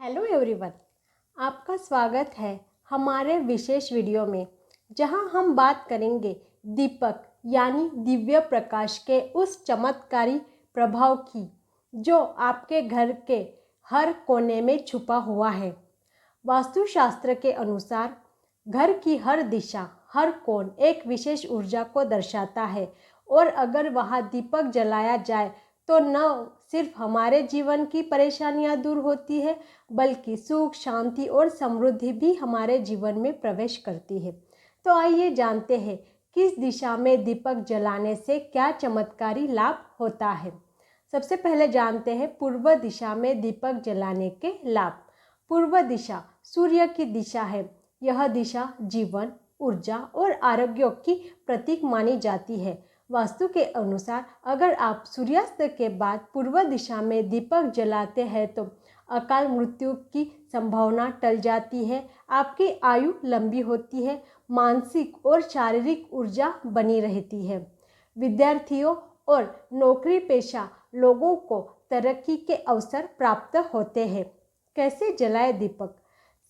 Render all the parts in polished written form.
Hello everyone, आपका स्वागत है हमारे विशेष वीडियो में, जहां हम बात करेंगे दीपक यानी दिव्य प्रकाश के उस चमत्कारी प्रभाव की जो आपके घर के हर कोने में छुपा हुआ है। वास्तुशास्त्र के अनुसार घर की हर दिशा, हर कोण एक विशेष ऊर्जा को दर्शाता है और अगर वहाँ दीपक जलाया जाए तो न सिर्फ हमारे जीवन की परेशानियां दूर होती है, बल्कि सुख, शांति और समृद्धि भी हमारे जीवन में प्रवेश करती है। तो आइए जानते हैं किस दिशा में दीपक जलाने से क्या चमत्कारी लाभ होता है। सबसे पहले जानते हैं पूर्व दिशा में दीपक जलाने के लाभ। पूर्व दिशा सूर्य की दिशा है। यह दिशा जीवन, ऊर्जा और आरोग्य की प्रतीक मानी जाती है। वास्तु के अनुसार अगर आप सूर्यास्त के बाद पूर्व दिशा में दीपक जलाते हैं तो अकाल मृत्यु की संभावना टल जाती है, आपकी आयु लंबी होती है, मानसिक और शारीरिक ऊर्जा बनी रहती है। विद्यार्थियों और नौकरी पेशा लोगों को तरक्की के अवसर प्राप्त होते हैं। कैसे जलाए दीपक?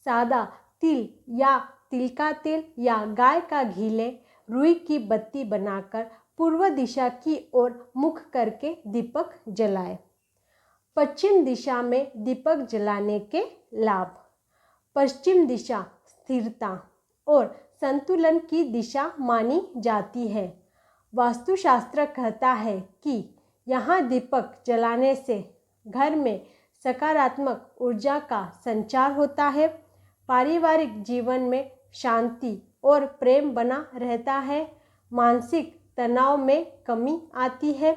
सादा तिल या तिल का तेल या गाय का घी लें, रुई की बत्ती बनाकर पूर्व दिशा की ओर मुख करके दीपक जलाएं। पश्चिम दिशा में दीपक जलाने के लाभ। पश्चिम दिशा स्थिरता और संतुलन की दिशा मानी जाती है। वास्तुशास्त्र कहता है कि यहाँ दीपक जलाने से घर में सकारात्मक ऊर्जा का संचार होता है, पारिवारिक जीवन में शांति और प्रेम बना रहता है, मानसिक तनाव में कमी आती है,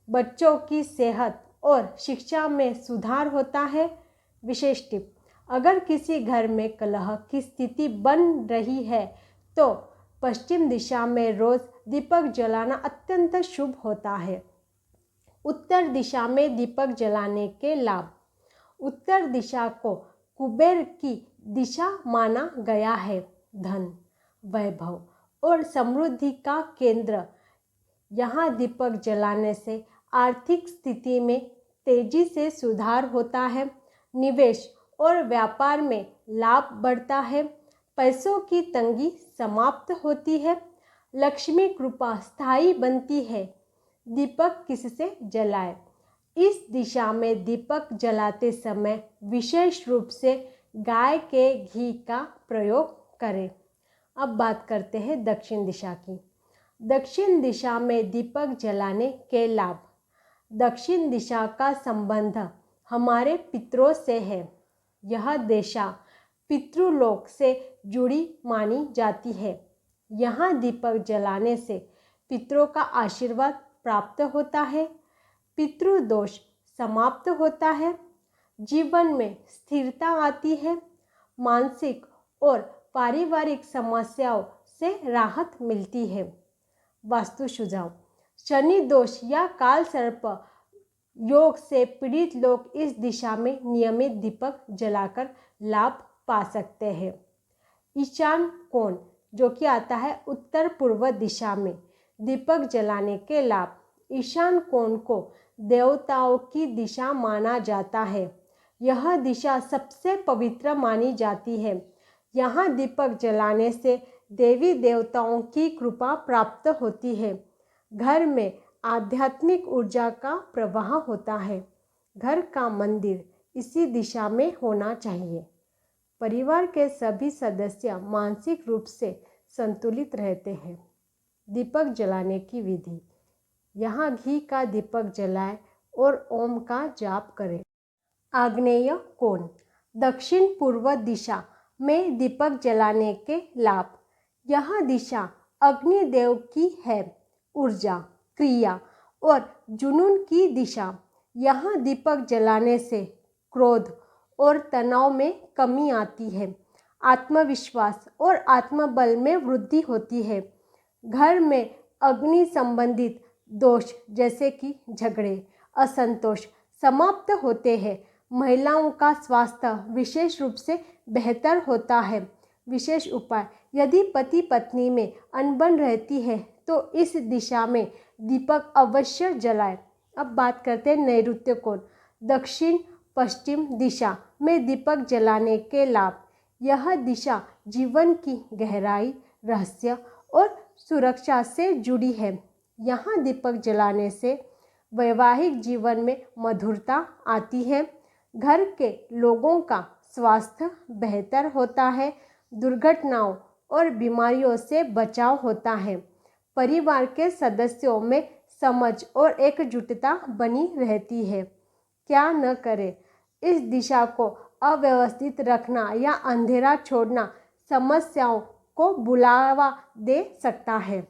बच्चों की सेहत और शिक्षा में सुधार होता है। विशेष टिप: अगर किसी घर में कलह की स्थिति बन रही है तो पश्चिम दिशा में रोज दीपक जलाना अत्यंत शुभ होता है। उत्तर दिशा में दीपक जलाने के लाभ। उत्तर दिशा को कुबेर की दिशा माना गया है। धन, वैभव और समृद्धि का केंद्र। यहाँ दीपक जलाने से आर्थिक स्थिति में तेजी से सुधार होता है, निवेश और व्यापार में लाभ बढ़ता है, पैसों की तंगी समाप्त होती है, लक्ष्मी कृपा स्थायी बनती है। दीपक किससे जलाए? इस दिशा में दीपक जलाते समय विशेष रूप से गाय के घी का प्रयोग करें। अब बात करते हैं दक्षिण दिशा की। दक्षिण दिशा में दीपक जलाने के लाभ। दक्षिण दिशा का संबंध हमारे पितरों से है। यह दिशा पितृलोक से जुड़ी मानी जाती है। यहाँ दीपक जलाने से पितरों का आशीर्वाद प्राप्त होता है, पितृदोष समाप्त होता है, जीवन में स्थिरता आती है, मानसिक और पारिवारिक समस्याओं से राहत मिलती है। वास्तु सुझाव: शनि दोष या काल सर्प योग से पीड़ित लोग इस दिशा में नियमित दीपक जलाकर लाभ पा सकते हैं। ईशान कोण जो कि आता है उत्तर पूर्व दिशा में दीपक जलाने के लाभ। ईशान कोण को देवताओं की दिशा माना जाता है। यह दिशा सबसे पवित्र मानी जाती है। यहाँ दीपक जलाने से देवी देवताओं की कृपा प्राप्त होती है। घर में आध्यात्मिक ऊर्जा का प्रवाह होता है। घर का मंदिर इसी दिशा में होना चाहिए। परिवार के सभी सदस्य मानसिक रूप से संतुलित रहते हैं। दीपक जलाने की विधि: यहाँ घी का दीपक जलाएं और ओम का जाप करें। आग्नेय कोण दक्षिण पूर्व दिशा में दीपक जलाने के लाभ। यह दिशा अग्निदेव की है। ऊर्जा, क्रिया और जुनून की दिशा। यहाँ दीपक जलाने से क्रोध और तनाव में कमी आती है, आत्मविश्वास और आत्मबल में वृद्धि होती है। घर में अग्नि संबंधित दोष जैसे कि झगड़े, असंतोष समाप्त होते हैं। महिलाओं का स्वास्थ्य विशेष रूप से बेहतर होता है। विशेष उपाय: यदि पति पत्नी में अनबन रहती है तो इस दिशा में दीपक अवश्य जलाएं। अब बात करते हैं नैऋत्य कोण दक्षिण पश्चिम दिशा में दीपक जलाने के लाभ। यह दिशा जीवन की गहराई, रहस्य और सुरक्षा से जुड़ी है। यहाँ दीपक जलाने से वैवाहिक जीवन में मधुरता आती है, घर के लोगों का स्वास्थ्य बेहतर होता है, दुर्घटनाओं और बीमारियों से बचाव होता है, परिवार के सदस्यों में समझ और एकजुटता बनी रहती है। क्या न करें, इस दिशा को अव्यवस्थित रखना या अंधेरा छोड़ना समस्याओं को बुलावा दे सकता है।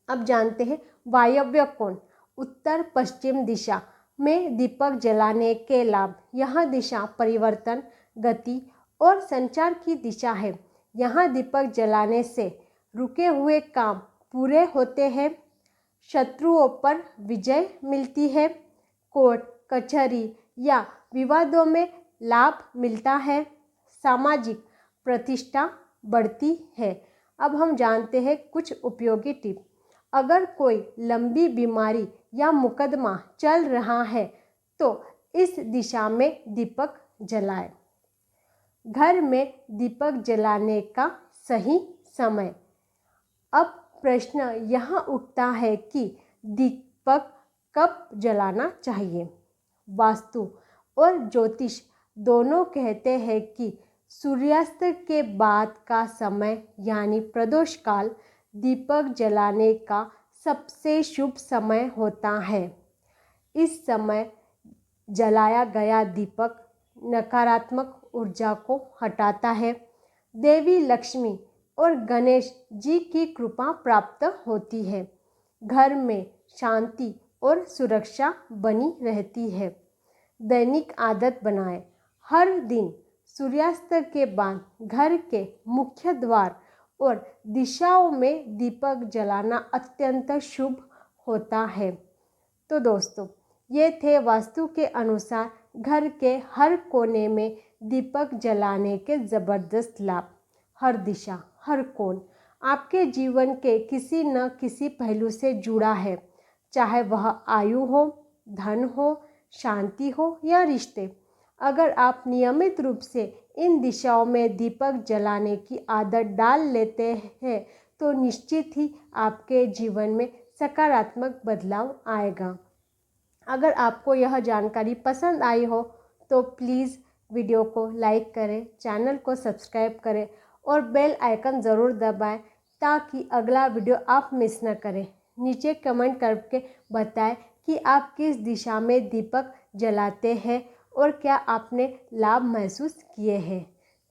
अब जानते हैं वायव्य कोण, उत्तर पश्चिम दिशा में दीपक जलाने के लाभ। यह दिशा परिवर्तन, गति और संचार की दिशा है। यहाँ दीपक जलाने से रुके हुए काम पूरे होते हैं, शत्रुओं पर विजय मिलती है, कोर्ट कचहरी या विवादों में लाभ मिलता है, सामाजिक प्रतिष्ठा बढ़ती है। अब हम जानते हैं कुछ उपयोगी टिप। अगर कोई लंबी बीमारी या मुकदमा चल रहा है तो इस दिशा में दीपक जलाएं। घर में दीपक जलाने का सही समय। अब प्रश्न यहाँ उठता है कि दीपक कब जलाना चाहिए। वास्तु और ज्योतिष दोनों कहते हैं कि सूर्यास्त के बाद का समय यानी प्रदोष काल दीपक जलाने का सबसे शुभ समय होता है। इस समय जलाया गया दीपक नकारात्मक ऊर्जा को हटाता है, देवी लक्ष्मी और गणेश जी की कृपा प्राप्त होती है, घर में शांति और सुरक्षा बनी रहती है। दैनिक आदत बनाएं। हर दिन सूर्यास्त के बाद घर के मुख्य द्वार और दिशाओं में दीपक जलाना अत्यंत शुभ होता है। तो दोस्तों, ये थे वास्तु के अनुसार घर के हर कोने में दीपक जलाने के ज़बरदस्त लाभ। हर दिशा, हर कोण आपके जीवन के किसी न किसी पहलू से जुड़ा है, चाहे वह आयु हो, धन हो, शांति हो या रिश्ते। अगर आप नियमित रूप से इन दिशाओं में दीपक जलाने की आदत डाल लेते हैं तो निश्चित ही आपके जीवन में सकारात्मक बदलाव आएगा। अगर आपको यह जानकारी पसंद आई हो तो प्लीज़ वीडियो को लाइक करें, चैनल को सब्सक्राइब करें और बेल आइकन ज़रूर दबाएं ताकि अगला वीडियो आप मिस न करें। नीचे कमेंट करके बताएं कि आप किस दिशा में दीपक जलाते हैं और क्या आपने लाभ महसूस किए हैं।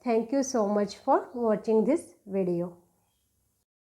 Thank you so much for watching this video.